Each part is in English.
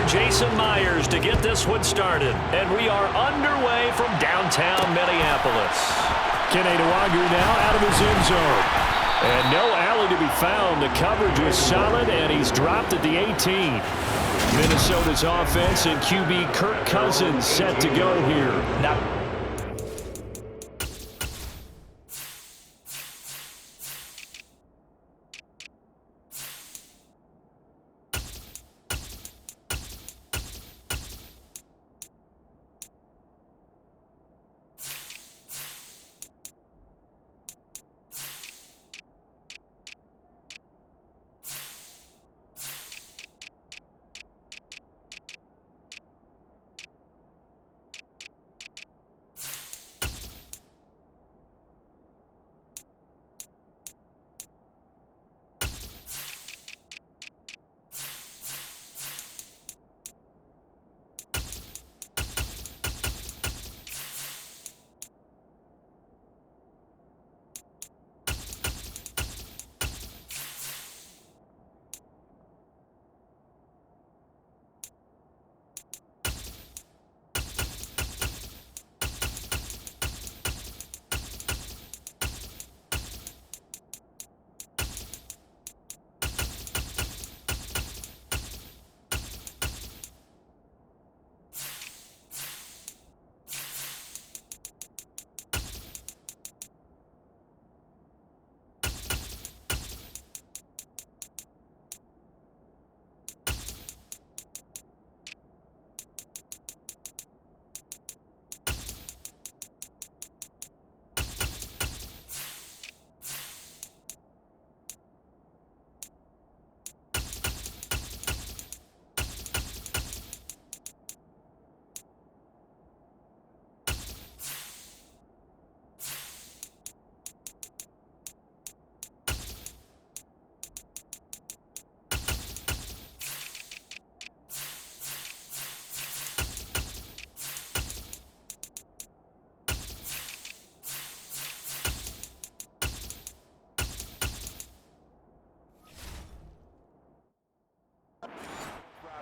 Jason Myers to get this one started. And we are underway from downtown Minneapolis. Kenny Nwangu now out of his end zone. And no alley to be found. The coverage was solid, and he's dropped at the 18. Minnesota's offense and QB Kirk Cousins set to go here. Now,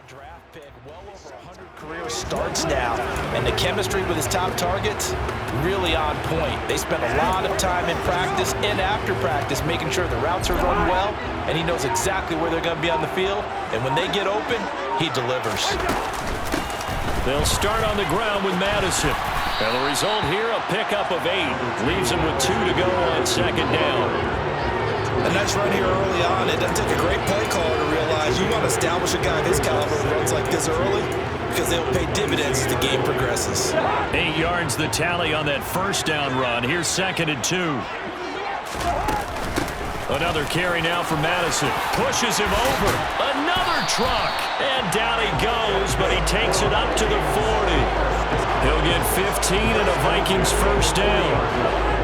draft pick, well over 100 career starts now, and the chemistry with his top targets really on point. They spend a lot of time in practice and after practice making sure the routes are run well, and he knows exactly where they're going to be on the field, and when they get open, he delivers. They'll start on the ground with Madison. And the result here, a pickup of 8. Leaves him with 2 to go on second down. A nice run here early on. It doesn't take a great play caller to realize you want to establish a guy of his caliber who runs like this early because they'll pay dividends as the game progresses. 8 yards the tally on that first down run. Here's second and 2. Another carry now for Madison. Pushes him over. Another truck. And down he goes, but he takes it up to the 40. He'll get 15 and a Vikings first down.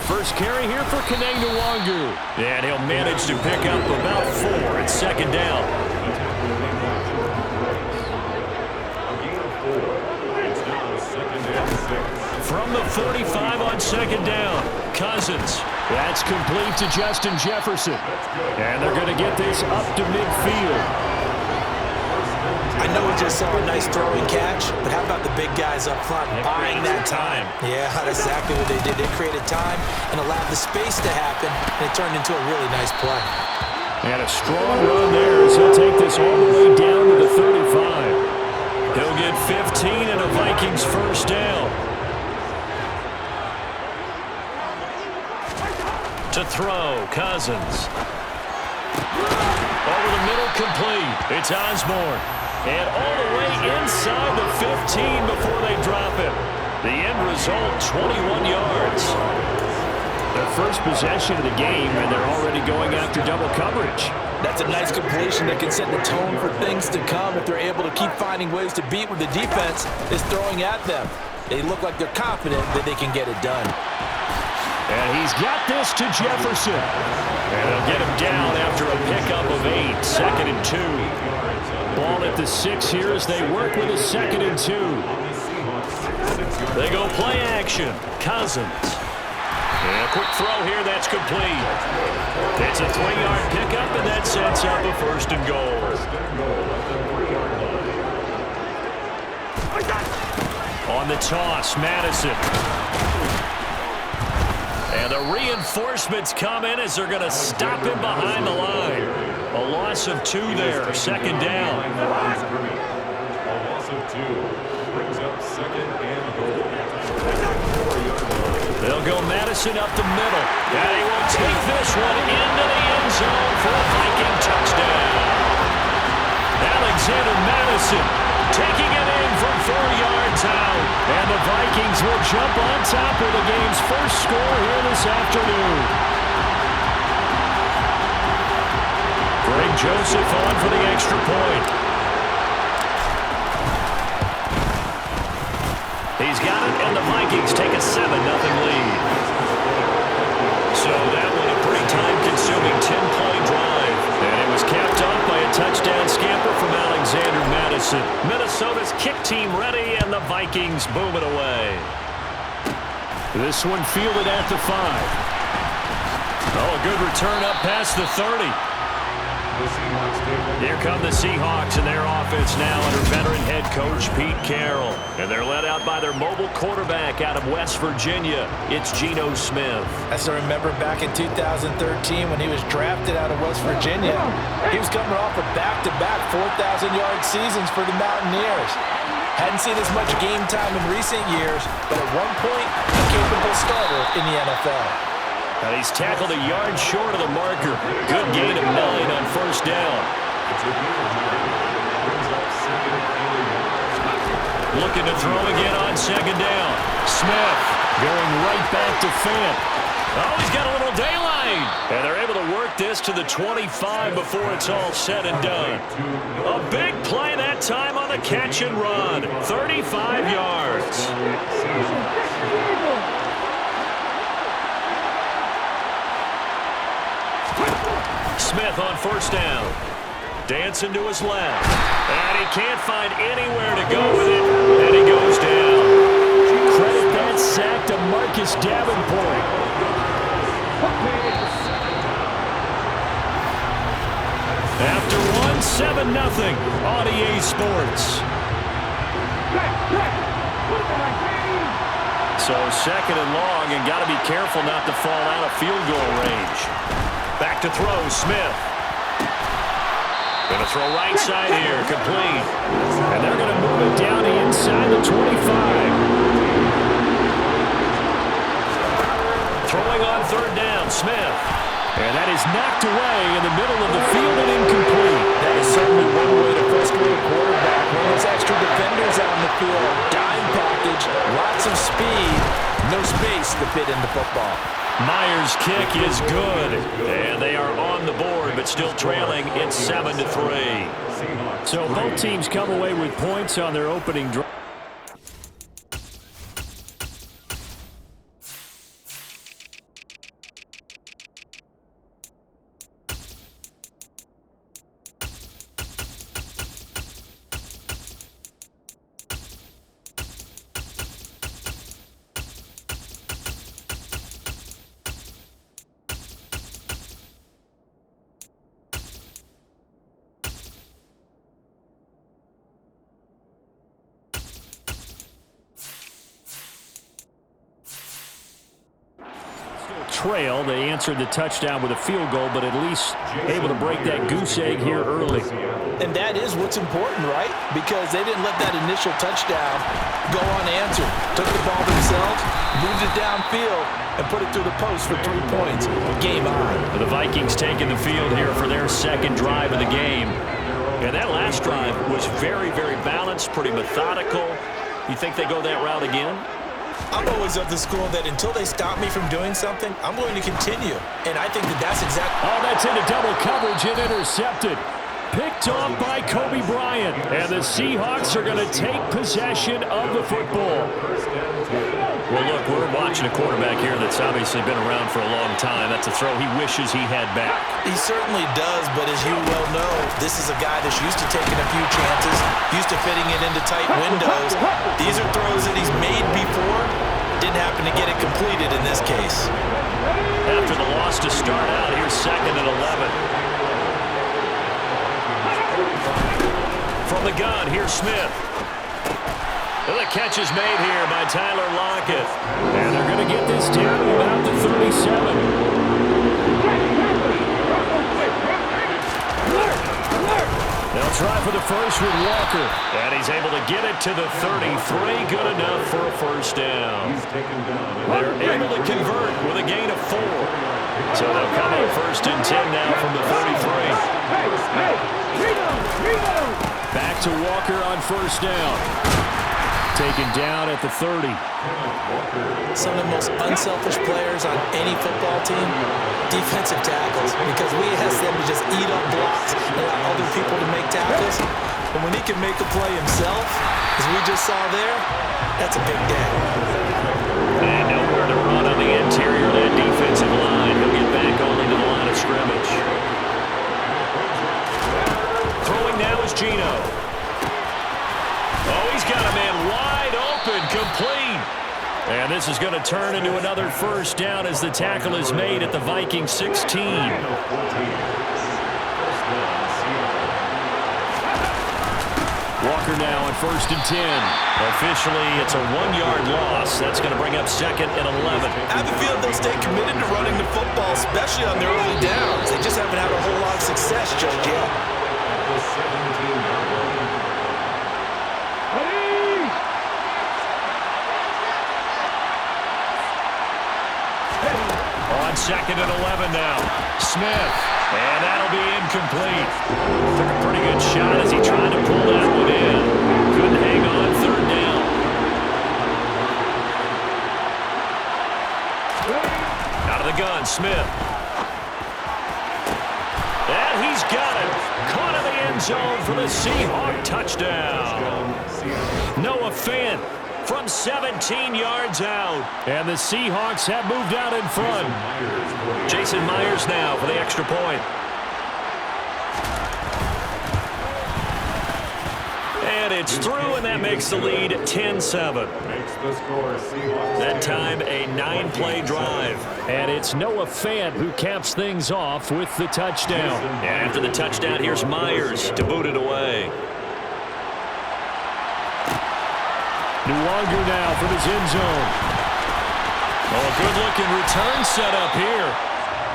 First carry here for Kenny Nwangu. And he'll manage to pick up about 4 at second down. From the 45 on second down, Cousins. That's complete to Justin Jefferson. And they're going to get this up to midfield. I know we just saw a nice throwing catch, but how about the big guys up front buying that time? Yeah, that's exactly what they did. They created time and allowed the space to happen, and it turned into a really nice play. And a strong run there as he'll take this all the way down to the 35. He'll get 15 and a Vikings first down. To throw, Cousins. Over the middle, complete. It's Osborne. And all the way inside the 15 before they drop it. The end result, 21 yards. Their first possession of the game, and they're already going after double coverage. That's a nice completion that can set the tone for things to come if they're able to keep finding ways to beat what the defense is throwing at them. They look like they're confident that they can get it done. And he's got this to Jefferson. And they'll get him down after a pickup of 8, second and 2. Ball at the 6 here as they work with a second and 2. They go play action. Cousins. And a quick throw here that's complete. It's a 3-yard pickup, and that sets up a 1st and goal. On the toss, Madison. And the reinforcements come in as they're going to stop him behind the line. A loss of 2 there, 2nd down. A loss of 2 brings up 2nd and goal. They'll go Madison up the middle. And he will take this one into the end zone for a Viking touchdown. Alexander Madison taking it in from 4 yards out. And the Vikings will jump on top of the game's first score here this afternoon. Greg Joseph on for the extra point. He's got it, and the Vikings take a 7-0 lead. So that was a pretty time-consuming 10-play drive. And it was capped off by a touchdown scamper from Alexander Madison. Minnesota's kick team ready, and the Vikings boom it away. This one fielded at the 5. Oh, a good return up past the 30. Here come the Seahawks and their offense now under veteran head coach Pete Carroll. And they're led out by their mobile quarterback out of West Virginia. It's Geno Smith. As I remember back in 2013 when he was drafted out of West Virginia, he was coming off of back-to-back 4,000-yard seasons for the Mountaineers. Hadn't seen as much game time in recent years, but at one point, a capable starter in the NFL. And he's tackled a yard short of the marker. Good gain of 9 on 1st down. Looking to throw again on 2nd down. Smith going right back to Fant. Oh, he's got a little daylight. And they're able to work this to the 25 before it's all said and done. A big play that time on the catch and run. 35 yards. Smith on 1st down. Dancing to his left. And he can't find anywhere to go with it. And he goes down. Credit that sack to Marcus Davenport. After 1, 7-0 on EA Sports. So 2nd and long, and got to be careful not to fall out of field goal range. Back to throw, Smith. Going to throw right side here, complete. And they're going to move it down the inside the 25. Throwing on 3rd down, Smith. And that is knocked away in the middle of the field and incomplete. That is certainly one way to frustrate a quarterback. When there's extra defenders out in the field, dime package, lots of speed, no space to fit into football. Myers' kick is good, and they are on the board, but still trailing. It's 7-3. So both teams come away with points on their opening drive. Trail. They answered the touchdown with a field goal, but at least able to break that goose egg here early. And that is what's important, right? Because they didn't let that initial touchdown go unanswered. Took the ball themselves, moved it downfield, and put it through the post for 3 points. Game on. The Vikings taking the field here for their 2nd drive of the game. And that last drive was very, very balanced, pretty methodical. You think they go that route again? I'm always of the school that until they stop me from doing something, I'm going to continue. And I think that that's exactly... Oh, that's into double coverage and intercepted. Picked off by Kobe Bryant. And the Seahawks are going to take possession of the football. Well, look, we're watching a quarterback here that's obviously been around for a long time. That's a throw he wishes he had back. He certainly does, but as you well know, this is a guy that's used to taking a few chances, used to fitting it into tight windows. These are throws that he's made before. Didn't happen hoping to get it completed in this case. After the loss to start out, here's 2nd and 11. From the gun, here's Smith. And the catch is made here by Tyler Lockett. And they're going to get this down to about the 37. They'll try for the first with Walker. And he's able to get it to the 33. Good enough for a first down. They're able to convert with a gain of 4. So they'll come up 1st and 10 now from the 33. Back to Walker on 1st down. Taken down at the 30. Some of the most unselfish players on any football team, defensive tackles, because we ask them to just eat up blocks and allow other people to make tackles. And when he can make a play himself, as we just saw there, that's a big day. And nowhere to run on the interior of that defensive line. He'll get back only to the line of scrimmage. Throwing now is Geno. Oh, he's got a man wide open, complete. And this is going to turn into another first down as the tackle is made at the Vikings 16. Walker now on 1st and 10. Officially, it's a 1-yard loss. That's going to bring up 2nd and 11. I have a feeling they'll stay committed to running the football, especially on their early downs. They just haven't had a whole lot of success just yet. On 2nd and 11 now. Smith. And that'll be incomplete. Took a pretty good shot as he tried to pull that one in. Couldn't hang on 3rd down. Out of the gun, Smith. And he's got it. Caught in the end zone for the Seahawks touchdown. Noah Fant from 17 yards out. And the Seahawks have moved out in front. Jason Myers now for the extra point. And it's through, and that makes the lead 10-7. That time a 9-play drive. And it's Noah Fant who caps things off with the touchdown. And after the touchdown, here's Myers to boot it away. Nwangu now from his end zone. Oh, a good-looking return set up here.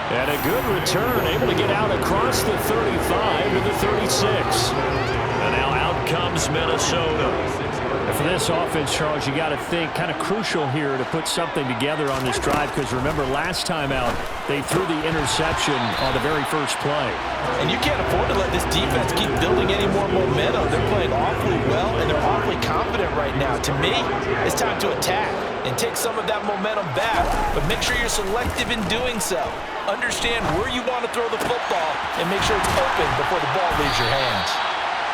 And a good return, able to get out across the 35 to the 36. And now out comes Minnesota. For this offense, Charles, you got to think kind of crucial here to put something together on this drive, because remember last time out they threw the interception on the very first play. And you can't afford to let this defense keep building any more momentum. They're playing awfully well, and they're awfully confident right now. To me, it's time to attack and take some of that momentum back, but make sure you're selective in doing so. Understand where you want to throw the football and make sure it's open before the ball leaves your hands.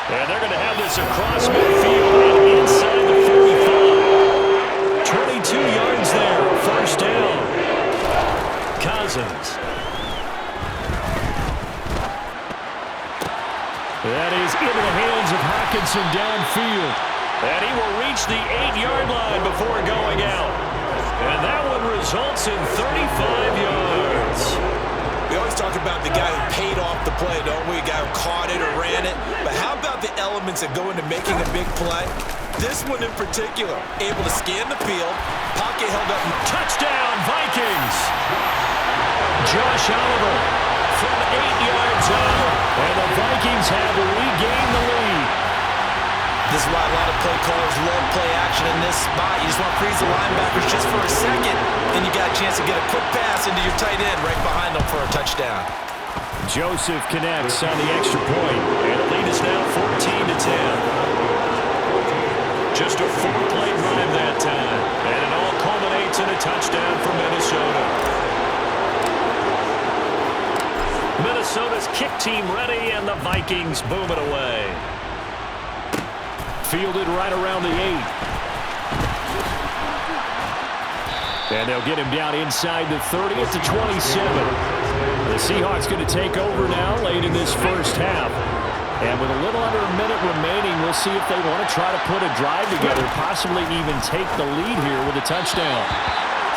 And they're going to have this across midfield and inside the 45. 22 yards there, first down. Cousins. That is into the hands of Hockenson downfield. And he will reach the 8-yard line before going out. And that one results in 35 yards. We always talk about the guy who paid off the play, don't we? The guy who caught it or ran it. But how about the elements that go into making a big play? This one in particular, able to scan the field, pocket held up. Touchdown, Vikings! Josh Oliver from 8 yards out. And the Vikings have regained the lead. This is why a lot of play callers love play action in this spot. You just want to freeze the linebackers just for a second. Then you got a chance to get a quick pass into your tight end right behind them for a touchdown. Joseph connects on the extra point. And the lead is now 14-10. Just a 4-play drive that time. And it all culminates in a touchdown for Minnesota. Minnesota's kick team ready, and the Vikings boom it away. Fielded right around the 8. And they'll get him down inside the 30 at the 27. The Seahawks going to take over now late in this first half. And with a little under a minute remaining, we'll see if they want to try to put a drive together, possibly even take the lead here with a touchdown.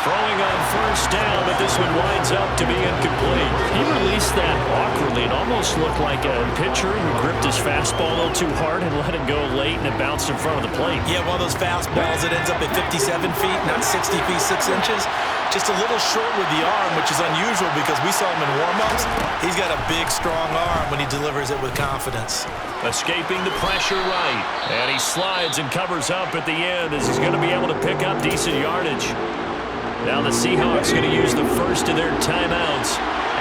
Throwing on first down, but this one winds up to be incomplete. He released that awkwardly. It almost looked like a pitcher who gripped his fastball a little too hard and let it go late, and it bounced in front of the plate. Yeah, one of those fastballs that ends up at 57 feet, not 60 feet, 6 inches. Just a little short with the arm, which is unusual because we saw him in warm-ups. He's got a big, strong arm when he delivers it with confidence. Escaping the pressure right. And he slides and covers up at the end as he's going to be able to pick up decent yardage. Now the Seahawks going to use the first of their timeouts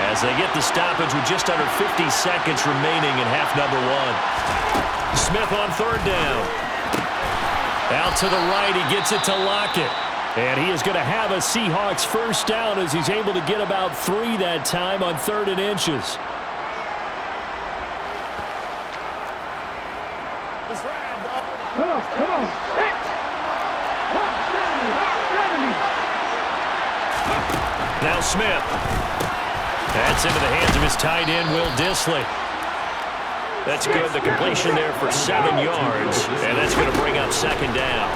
as they get the stoppage with just under 50 seconds remaining in half number one. Smith on third down. Out to the right, he gets it to Lockett. And he is going to have a Seahawks first down as he's able to get about 3 that time on 3rd and inches. Come on. Now Smith. That's into the hands of his tight end, Will Dissly. That's good. The completion there for 7 yards. And that's going to bring up 2nd down.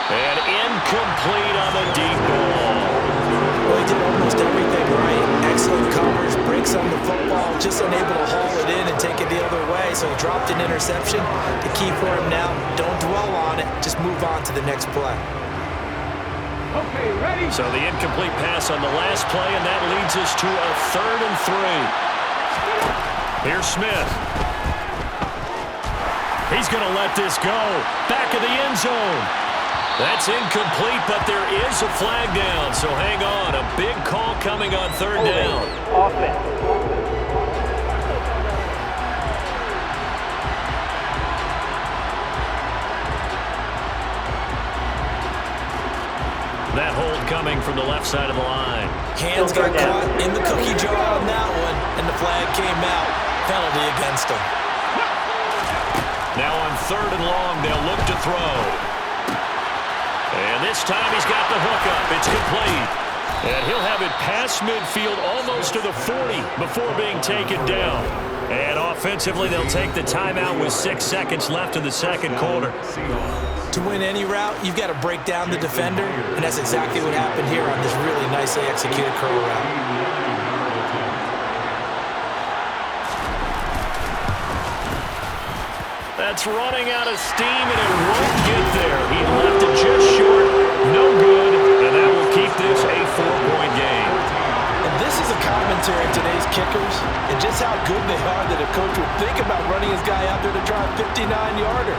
And incomplete on the deep ball. Well, he did almost everything right. Excellent coverage, breaks on the football, just unable to haul it in and take it the other way. So he dropped an interception. The key for him now, don't dwell on it. Just move on to the next play. Okay, ready? So the incomplete pass on the last play, and that leads us to a 3rd and 3. Here's Smith. He's going to let this go. Back of the end zone. That's incomplete, but there is a flag down, so hang on. A big call coming on 3rd down. That hold coming from the left side of the line. Hands got caught in the cookie jar on that one, and the flag came out. Penalty against him. Now on 3rd and long, they'll look to throw. And this time he's got the hook up. It's complete. And he'll have it past midfield almost to the 40 before being taken down. And offensively, they'll take the timeout with 6 seconds left in the 2nd quarter. To win any route, you've got to break down the defender, and that's exactly what happened here on this really nicely executed curl route. That's running out of steam, and it won't get there. He left it just short. No good, and that will keep this a 4-point game. And this is a commentary of today's kickers and just how good they are that a coach would think about running his guy out there to try a 59-yarder.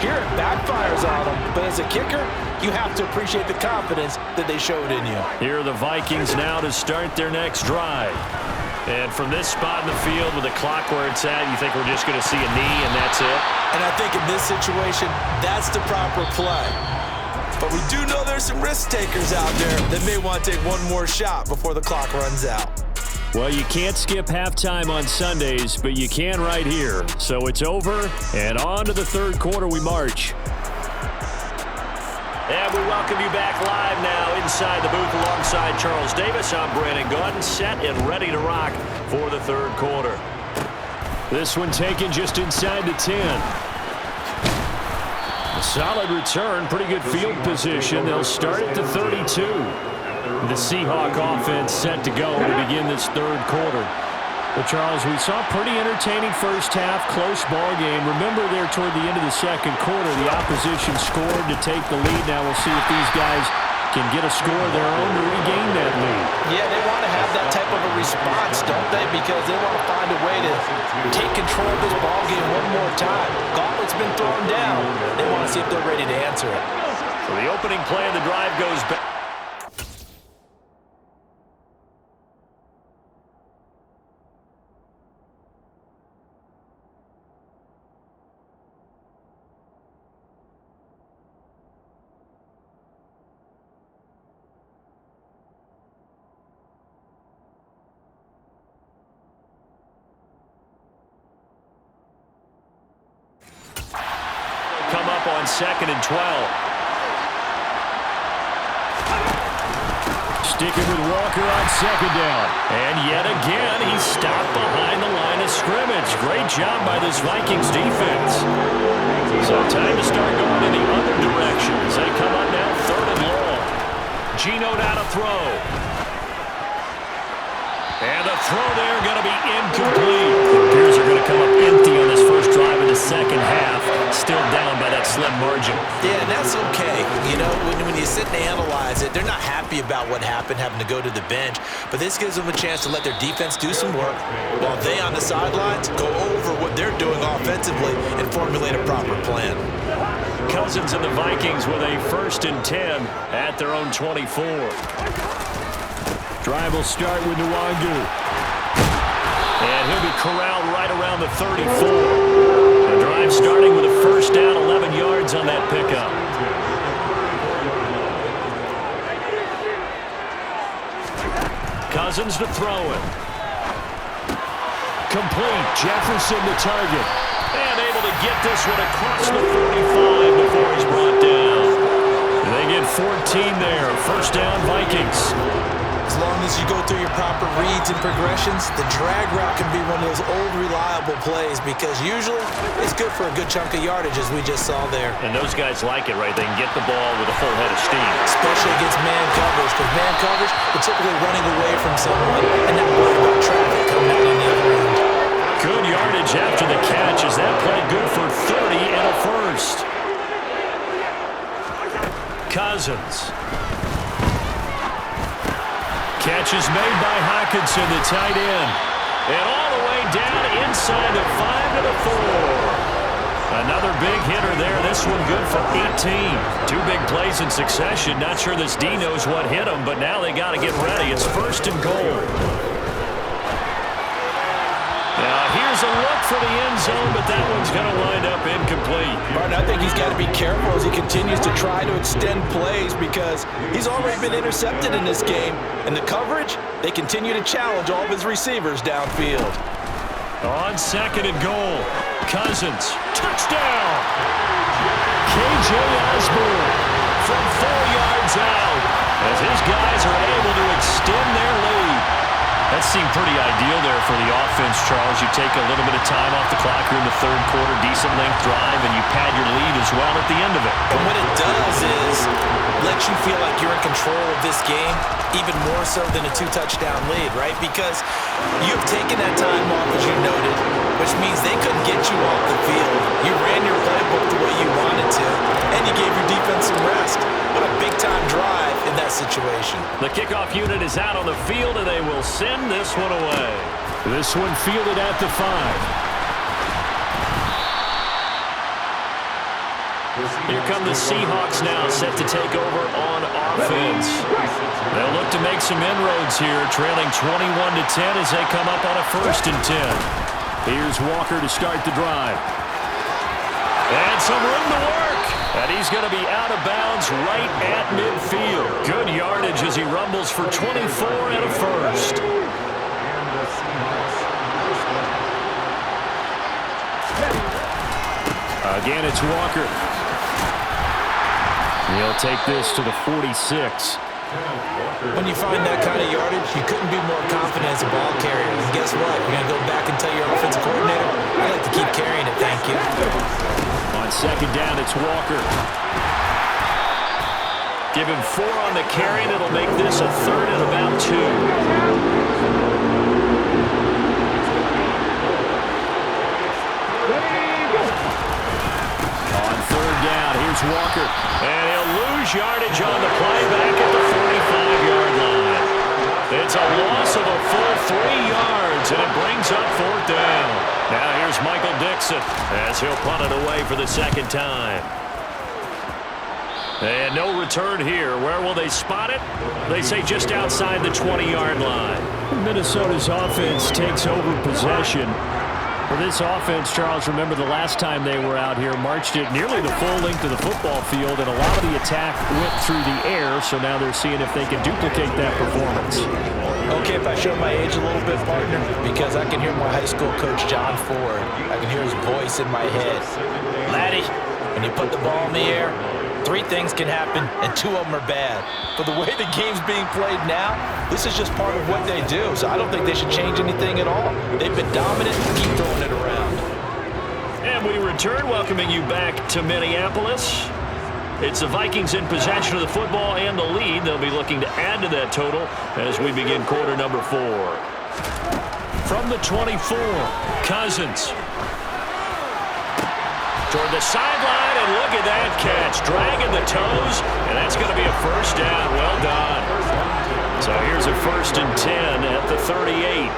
Here it backfires on him, but as a kicker, you have to appreciate the confidence that they showed in you. Here are the Vikings now to start their next drive. And from this spot in the field with the clock where it's at, you think we're just going to see a knee and that's it? And I think in this situation, that's the proper play. But we do know there's some risk takers out there that may want to take one more shot before the clock runs out. Well, you can't skip halftime on Sundays, but you can right here. So it's over, and on to the 3rd quarter we march. And we welcome you back live now inside the booth alongside Charles Davis. I'm Brandon Gaudin, set and ready to rock for the 3rd quarter. This one taken just inside the 10. A solid return, pretty good field position. They'll start at the 32. The Seahawk offense set to go to begin this 3rd quarter. Well, Charles, we saw a pretty entertaining first half, close ball game. Remember there toward the end of the 2nd quarter, the opposition scored to take the lead. Now we'll see if these guys can get a score of their own to regain that lead. Yeah, they want to have that type of a response, don't they? Because they want to find a way to take control of this ball game one more time. Gauntlet's been thrown down. They want to see if they're ready to answer it. So the opening play of the drive goes back. Come up on 2nd and 12. Sticking with Walker on 2nd down. And yet again, he's stopped behind the line of scrimmage. Great job by this Vikings defense. So time to start going in the other direction as they come up now second half, still down by that slim margin. Yeah, and that's okay. You know, when you sit and analyze it, they're not happy about what happened, having to go to the bench. But this gives them a chance to let their defense do some work while they on the sidelines go over what they're doing offensively and formulate a proper plan. Cousins and the Vikings with a 1st and 10 at their own 24. Drive will start with Nwangu. And he'll be corralled right around the 34. The drive starting with a 1st down, 11 yards on that pickup. Cousins to throw it. Complete. Jefferson the target. And able to get this one across the 45 before he's brought down. They get 14 there. 1st down, Vikings. As long as you go through your proper reads and progressions, the drag route can be one of those old reliable plays because usually it's good for a good chunk of yardage as we just saw there. And those guys like it, right? They can get the ball with a full head of steam. Especially against man coverage, because man coverage, they're typically running away from someone and not worrying about traffic coming out on the other end. Good yardage after the catch. Is that play good for 30 and a 1st? Cousins. Catch is made by Hockenson, the tight end. And all the way down inside the 5 to the 4. Another big hitter there. This one good for 18. 2 big plays in succession. Not sure this D knows what hit him, but now they got to get ready. It's 1st and goal. Now here's a look for the end zone, but that one's going to wind up incomplete. Martin, I think he's got to be careful as he continues to try to extend plays because he's already been intercepted in this game. And the coverage, they continue to challenge all of his receivers downfield. On 2nd and goal, Cousins, touchdown! K.J. Osborne from 4 yards out as his guys are able to extend their lead. That seemed pretty ideal there for the offense, Charles. You take a little bit of time off the clock here in the 3rd quarter, decent length drive, and you pad your lead as well at the end of it. And what it does is let you feel like you're in control of this game, even more so than a 2-touchdown lead, right? Because you've taken that time off, as you noted, which means they couldn't get you off the field. You ran your playbook the way you wanted to, and you gave your defense some rest. What a big-time drive in that situation. The kickoff unit is out on the field, and they will send this one away. This one fielded at the 5. Here come the Seahawks now, set to take over on offense. They'll look to make some inroads here, trailing 21-10 as they come up on a 1st and 10. Here's Walker to start the drive. And some room to work. And he's going to be out of bounds right at midfield. Good yardage as he rumbles for 24 and a 1st. Again, it's Walker. He'll take this to the 46. When you find that kind of yardage, you couldn't be more confident as a ball carrier. And guess what? You're going to go back and tell your offensive coordinator, I like to keep carrying it, thank you. On 2nd down, it's Walker. Give him 4 on the carry, and it'll make this a 3rd and about 2. On 3rd down, here's Walker. And he'll lose yardage on the play back at the 45-yard line. It's a loss of a full 3 yards, and it brings up 4th down. Now here's Michael Dixon as he'll punt it away for the 2nd time. And no return here. Where will they spot it? They say just outside the 20-yard line. Minnesota's offense takes over possession. For this offense, Charles, remember the last time they were out here, marched it nearly the full length of the football field, and a lot of the attack went through the air, so now they're seeing if they can duplicate that performance. Okay, if I show my age a little bit, partner, because I can hear my high school coach, John Ford. I can hear his voice in my head. Laddie, when you put the ball in the air, 3 things can happen, and 2 of them are bad. But the way the game's being played now, this is just part of what they do. So I don't think they should change anything at all. They've been dominant. Keep throwing it around. And we return, welcoming you back to Minneapolis. It's the Vikings in possession of the football and the lead. They'll be looking to add to that total as we begin quarter number 4. From the 24, Cousins. Toward the sideline, and look at that catch. Dragging the toes, and that's going to be a first down. Well done. So here's a 1st and 10 at the 38.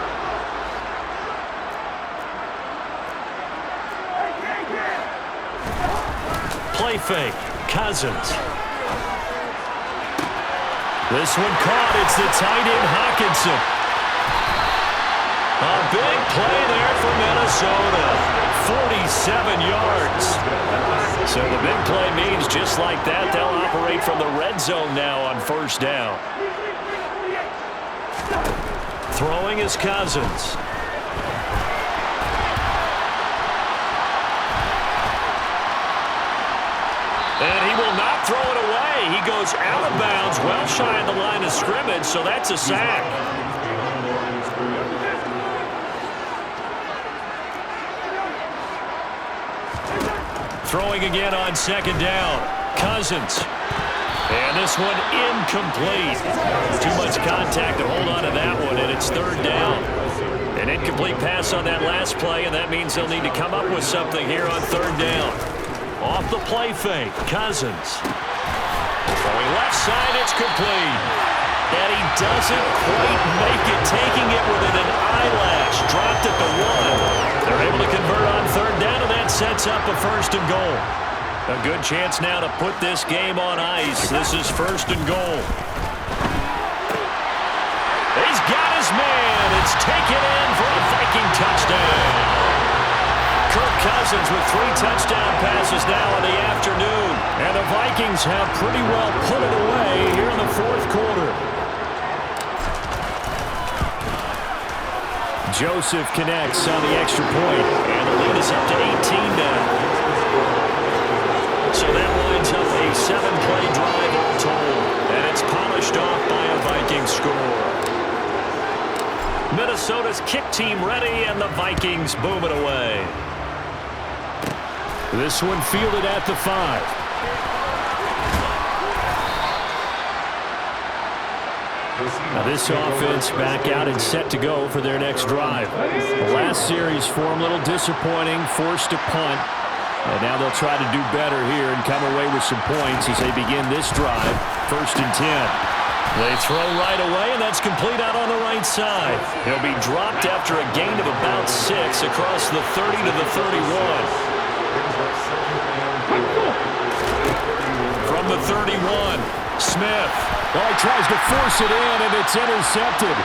Play fake. Cousins. This one caught. It's the tight end, Hockenson. A big play there for Minnesota. 47 yards. So the big play means just like that, they'll operate from the red zone now on 1st down. Throwing is Cousins. And he will not throw it away. He goes out of bounds, well shy of the line of scrimmage, so that's a sack. Throwing again on 2nd down. Cousins. And this one incomplete. Too much contact to hold on to that one, and it's 3rd down. An incomplete pass on that last play, and that means they'll need to come up with something here on 3rd down. Off the play fake, Cousins. Throwing left side, it's complete. And he doesn't quite make it, taking it within an eyelash. Dropped at the 1. They're able to convert on 3rd down, and that sets up a 1st and goal. A good chance now to put this game on ice. This is 1st and goal. He's got his man. It's taken in for a Viking touchdown. Kirk Cousins with 3 touchdown passes now in the afternoon. And the Vikings have pretty well put it away here in the 4th quarter. Joseph connects on the extra point. And the lead is up to 18 now. So that lines up a 7-play drive all told. And it's polished off by a Viking score. Minnesota's kick team ready, and the Vikings boom it away. This one fielded at the 5. Now this offense back out and set to go for their next drive. The last series for them a little disappointing, forced to punt. And now they'll try to do better here and come away with some points as they begin this drive. 1st and 10. They throw right away, and that's complete out on the right side. He'll be dropped after a gain of about 6 across the 30 to the 31. From the 31, Smith. Oh, he tries to force it in, and it's intercepted.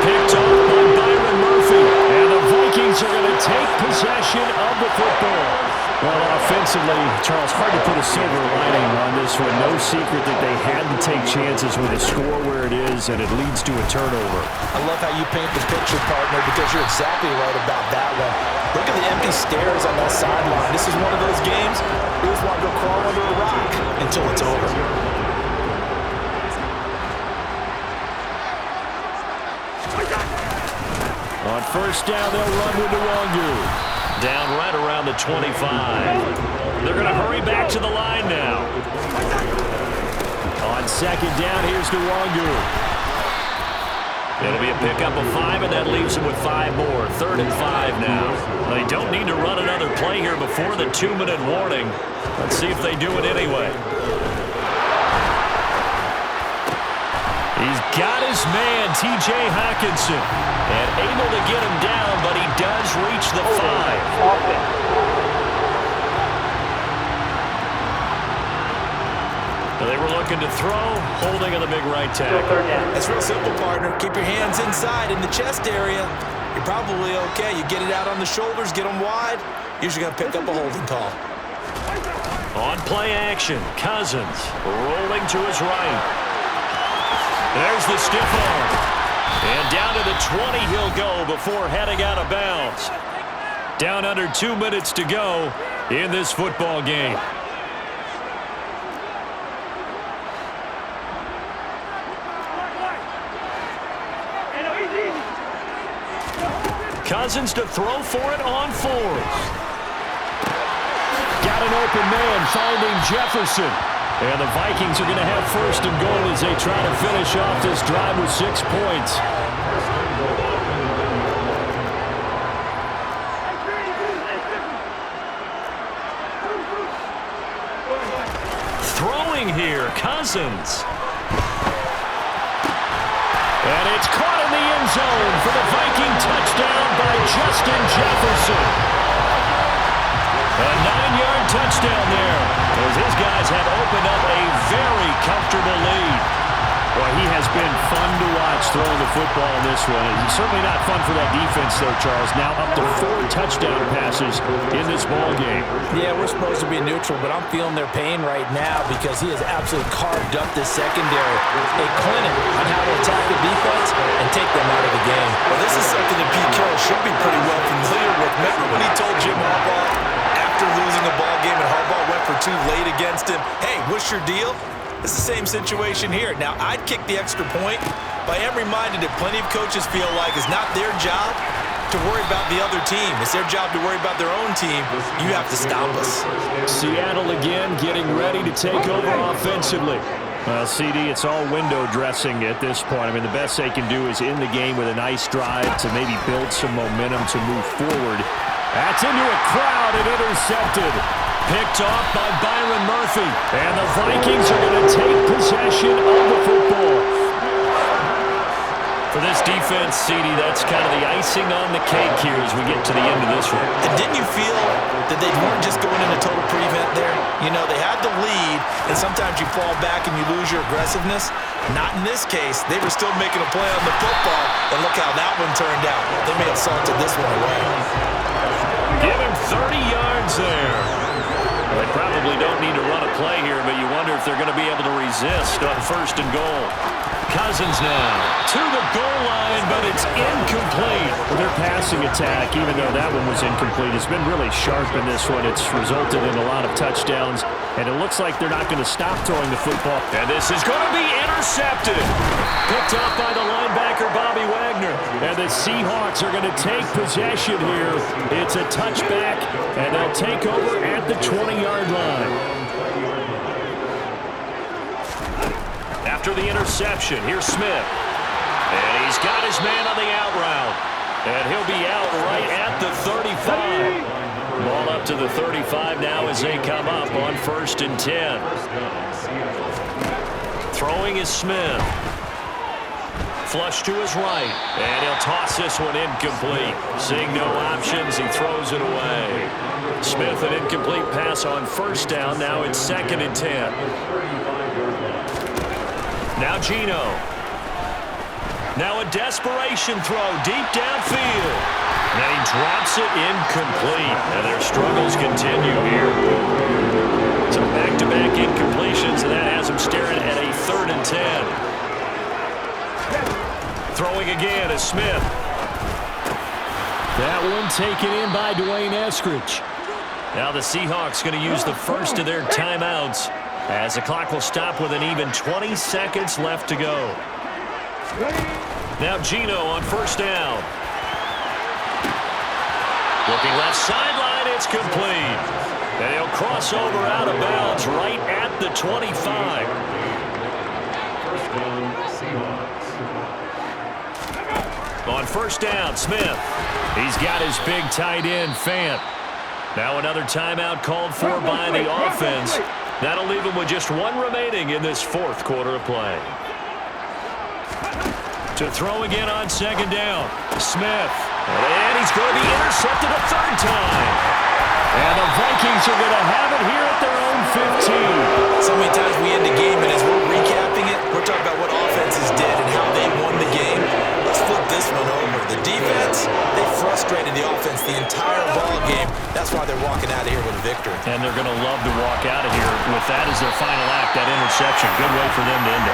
Picked off by Byron Murphy. And the Vikings are going to take possession of the football. Well, offensively, Charles, hard to put a silver lining on this one. No secret that they had to take chances with a score where it is, and it leads to a turnover. I love how you paint the picture, partner, because you're exactly right about that one. Look at the empty stares on that sideline. This is one of those games you just want to go crawl under a rock until it's over. On 1st down, they'll run with Nwangu. Down right around the 25. They're going to hurry back to the line now. On 2nd down, here's Nwangu. It'll be a pickup of 5, and that leaves them with 5 more. 3rd and 5 now. They don't need to run another play here before the 2-minute warning. Let's see if they do it anyway. He's got his man, T.J. Hockenson, and able to get him down, but he does reach the 5. They were looking to throw, holding on the big right tackle. It's real simple, partner. Keep your hands inside in the chest area. You're probably okay. You get it out on the shoulders, get them wide. Usually going to pick up a holding call. On play action, Cousins rolling to his right. There's the stiff arm. And down to the 20 he'll go before heading out of bounds. Down under 2 minutes to go in this football game. Cousins to throw for it on 4th. Got an open man finding Jefferson. And the Vikings are going to have 1st and goal as they try to finish off this drive with 6 points. Throwing here, Cousins. And it's caught in the end zone for the Viking touchdown by Justin Jefferson. A 9-yard touchdown there, as his guys have opened up a very comfortable lead. Well, he has been fun to watch throwing the football in this one. It's certainly not fun for that defense, though, Charles. Now up to 4 touchdown passes in this ball game. Yeah, we're supposed to be neutral, but I'm feeling their pain right now because he has absolutely carved up this secondary. A clinic on how to attack the defense and take them out of the game. Well, this is something that Pete Carroll should be pretty well familiar with. Remember when he told Jim Harbaugh after losing a ball game and Harbaugh went for 2 late against him, hey, what's your deal? It's the same situation here. Now, I'd kick the extra point, but I am reminded that plenty of coaches feel like it's not their job to worry about the other team. It's their job to worry about their own team. You have to stop us. Seattle again getting ready to take over offensively. Well, CD, it's all window dressing at this point. I mean, the best they can do is end the game with a nice drive to maybe build some momentum to move forward. That's into a crowd and intercepted. Picked off by Byron Murphy. And the Vikings are going to take possession of the football. For this defense, CD, that's kind of the icing on the cake here as we get to the end of this one. And didn't you feel that they weren't just going into total prevent there? You know, they had the lead, and sometimes you fall back and you lose your aggressiveness. Not in this case. They were still making a play on the football, and look how that one turned out. They may have salted this one away. Give him 30 yards there. They probably don't need to run a play here, but you wonder if they're going to be able to resist on 1st and goal. Cousins now to the goal line, but it's incomplete. Well, their passing attack, even though that one was incomplete, has been really sharp in this one. It's resulted in a lot of touchdowns, and it looks like they're not going to stop throwing the football. And this is going to be intercepted. Picked up by the linebacker, Bobby Wagner. And the Seahawks are going to take possession here. It's a touchback, and they'll take over at the 20-yard line. After the interception, here's Smith. And he's got his man on the out route. And he'll be out right at the 35. Ball up to the 35 now as they come up on 1st and 10. Throwing is Smith. Flush to his right. And he'll toss this one incomplete. Seeing no options, he throws it away. Smith, an incomplete pass on 1st down. Now it's 2nd and 10. Now Geno. Now a desperation throw deep downfield. And he drops it incomplete. And their struggles continue here. So back-to-back incompletions, and that has them staring at a 3rd and 10. Throwing again is Smith. That one taken in by Dwayne Eskridge. Now the Seahawks going to use the first of their timeouts, as the clock will stop with an even 20 seconds left to go. Now Geno on 1st down. Looking left sideline, it's complete. And he'll cross over out of bounds right at the 25. On 1st down, Smith. He's got his big tight end, Fant. Now another timeout called for by the offense. That'll leave him with just 1 remaining in this 4th quarter of play. To throw again on 2nd down, Smith. And he's going to be intercepted a 3rd time. And the Vikings are going to have it here at their own 15. So many times we end the game, and as we're recapping it, we're talking about what offenses did and how they won the game. Let's flip this one over. The defense, they frustrated the offense the entire ball game. That's why they're walking out of here with a victory. And they're going to love to walk out of here with that as their final act, that interception. Good way for them to end it.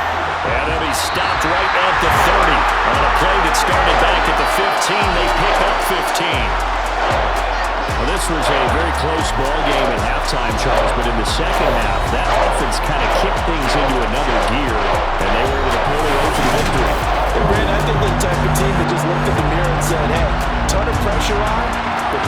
And then he stopped right at the 30. On a play that started back at the 15, they pick up 15. Well, this was a very close ball game at halftime, Charles, but in the second half, that offense kind of kicked things into another gear, and they were able to pull away for the victory. And Brand, I think they're the type of team that just looked in the mirror and said, hey, ton of pressure on, but